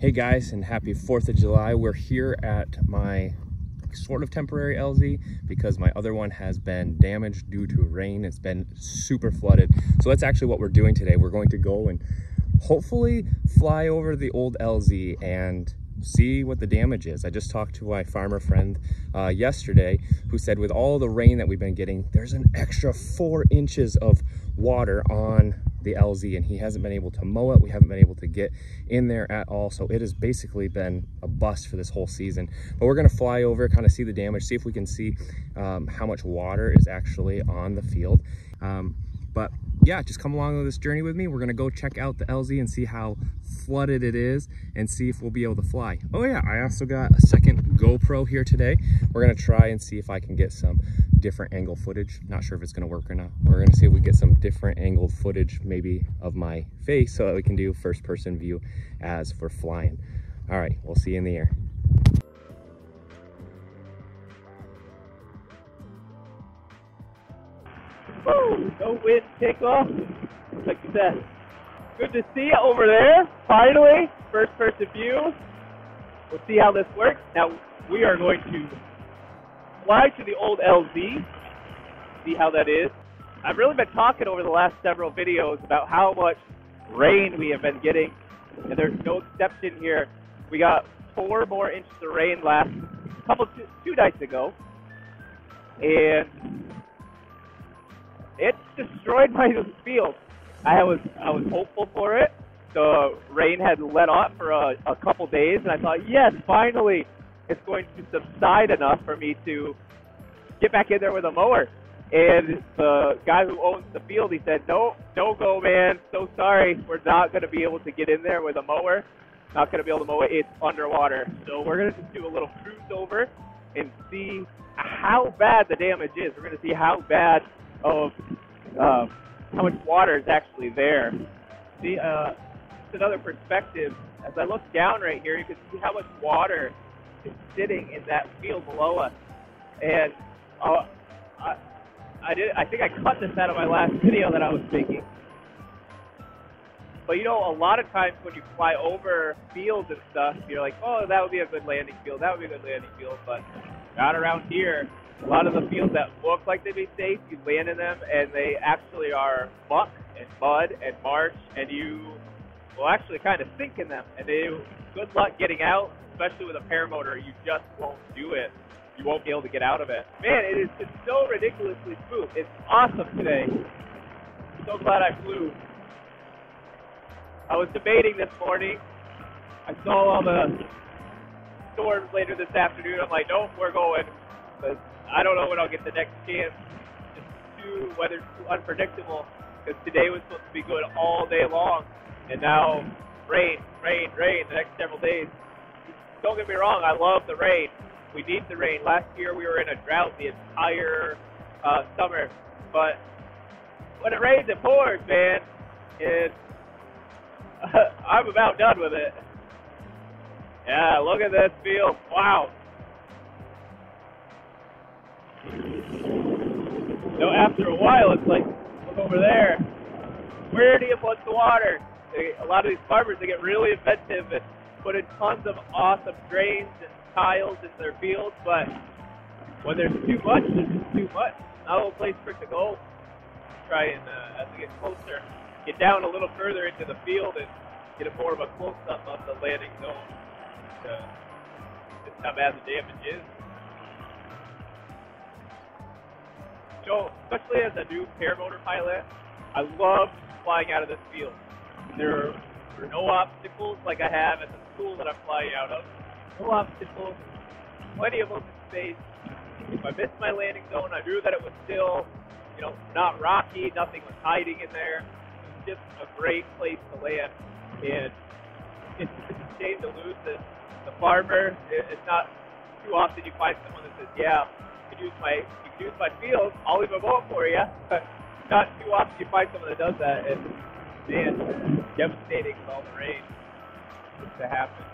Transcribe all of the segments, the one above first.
Hey guys, and happy 4th of July. We're here at my sort of temporary LZ because my other one has been damaged due to rain. It's been super flooded. So that's actually what we're doing today. We're going to go and hopefully fly over the old LZ and see what the damage is. I just talked to my farmer friend yesterday who said with all the rain that we've been getting, there's an extra 4 inches of water on the LZ and he hasn't been able to mow it. We haven't been able to get in there at all. So it has basically been a bust for this whole season. But we're gonna fly over, kind of see the damage, see if we can see how much water is actually on the field. But yeah, just come along on this journey with me. We're gonna go check out the LZ and see how flooded it is and see if we'll be able to fly. Oh yeah, I also got a second GoPro here today. We're gonna try and see if I can get some different angle footage. Not sure if it's gonna work or not. We're gonna see if we get some different angled footage maybe of my face so that we can do first person view as we're flying. All right, we'll see you in the air. Woo! No wind takeoff. Success. Good to see you over there. Finally, first person view. We'll see how this works. Now, we are going to fly to the old LZ, see how that is. I've really been talking over the last several videos about how much rain we have been getting, and there's no exception here. We got 4 more inches of rain two nights ago, and it destroyed my field. I was hopeful for it. The rain had let off for a couple days, and I thought, yes, finally, it's going to subside enough for me to get back in there with a mower. And the guy who owns the field, he said, no go, man. So sorry, we're not going to be able to get in there with a mower. Not going to be able to mow it. It's underwater. So we're going to just do a little cruise over and see how bad the damage is. We're going to see how bad of how much water is actually there. See, it's another perspective. As I look down right here, you can see how much water is sitting in that field below us. And I think I cut this out of my last video that I was making. But you know, a lot of times when you fly over fields and stuff, you're like, oh, that would be a good landing field. That would be a good landing field. But not around here. A lot of the fields that look like they'd be safe, you land in them, and they actually are muck and mud and marsh, and you will actually kind of sink in them. And good luck getting out, especially with a paramotor. You just won't do it. You won't be able to get out of it. Man, it is just so ridiculously smooth. It's awesome today. I'm so glad I flew. I was debating this morning. I saw all the storms later this afternoon. I'm like, nope, we're going. But I don't know when I'll get the next chance. Weather's too unpredictable. Because today was supposed to be good all day long. And now, rain the next several days. Don't get me wrong, I love the rain. We need the rain. Last year we were in a drought the entire summer. But when it rains, it pours, man. And I'm about done with it. Yeah, look at this field. Wow. So after a while, it's like, look over there. Where do you put the water? A lot of these farmers, they get really inventive and put in tons of awesome drains and tiles in their fields, but when there's too much, there's just too much. Not a place for it to go. Try and, as we get closer, get down a little further into the field and get a more of a close-up of the landing zone. Just how bad the damage is. So, especially as a new paramotor pilot, I love flying out of this field. There are no obstacles like I have at the school that I'm flying out of. No obstacles, plenty of open space. If I missed my landing zone, I knew that it was still, not rocky, nothing was hiding in there. It was just a great place to land. And it's a shame to lose the farmer. It's not too often you find someone that says, yeah, you can use my field, I'll leave a boat for you. Not too often you find someone that does that. And man, devastating with all the rain to happen.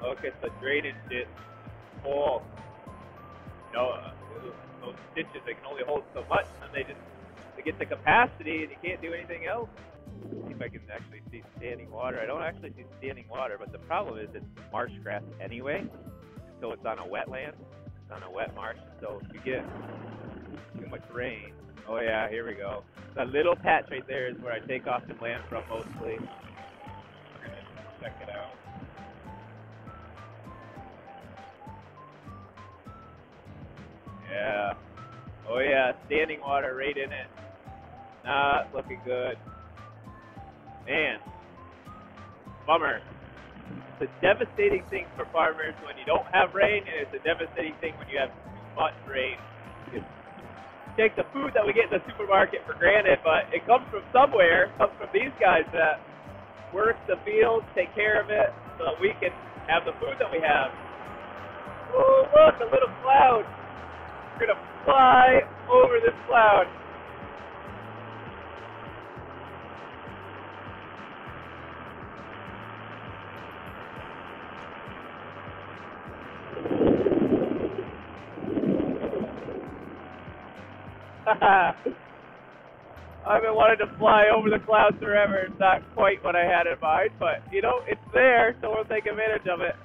Look at the drainage ditch full. Those ditches, they can only hold so much, and they get the capacity, and you can't do anything else. You if I can actually see standing water. I don't actually see standing water, but the problem is it's marsh grass anyway. So it's on a wetland. It's on a wet marsh. So if you get too much rain, oh yeah, here we go. That little patch right there is where I take off and land from mostly. We're gonna check it out. Yeah. Oh yeah, standing water right in it. Not looking good. Man. Bummer. It's a devastating thing for farmers when you don't have rain, and it's a devastating thing when you have too much rain. You take the food that we get in the supermarket for granted, but it comes from somewhere. It comes from these guys that work the fields, take care of it, so that we can have the food that we have. Oh, look, a little cloud. We're going to fly over this cloud. I've been wanting to fly over the clouds forever. It's not quite what I had in mind, but, you know, it's there, so we'll take advantage of it.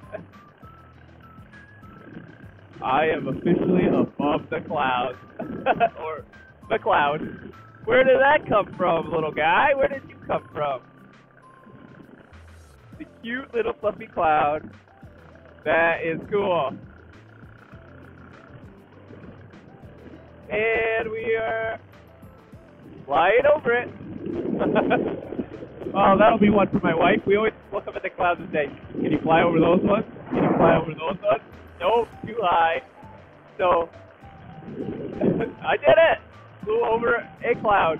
I am officially above the clouds. Or the cloud. Where did that come from, little guy? Where did you come from? The cute little fluffy cloud. That is cool. And we are flying over it. Oh, that'll be one for my wife. We always look up at the clouds and say, can you fly over those ones? Can you fly over those ones? Nope, too high. So, I did it! Flew over a cloud.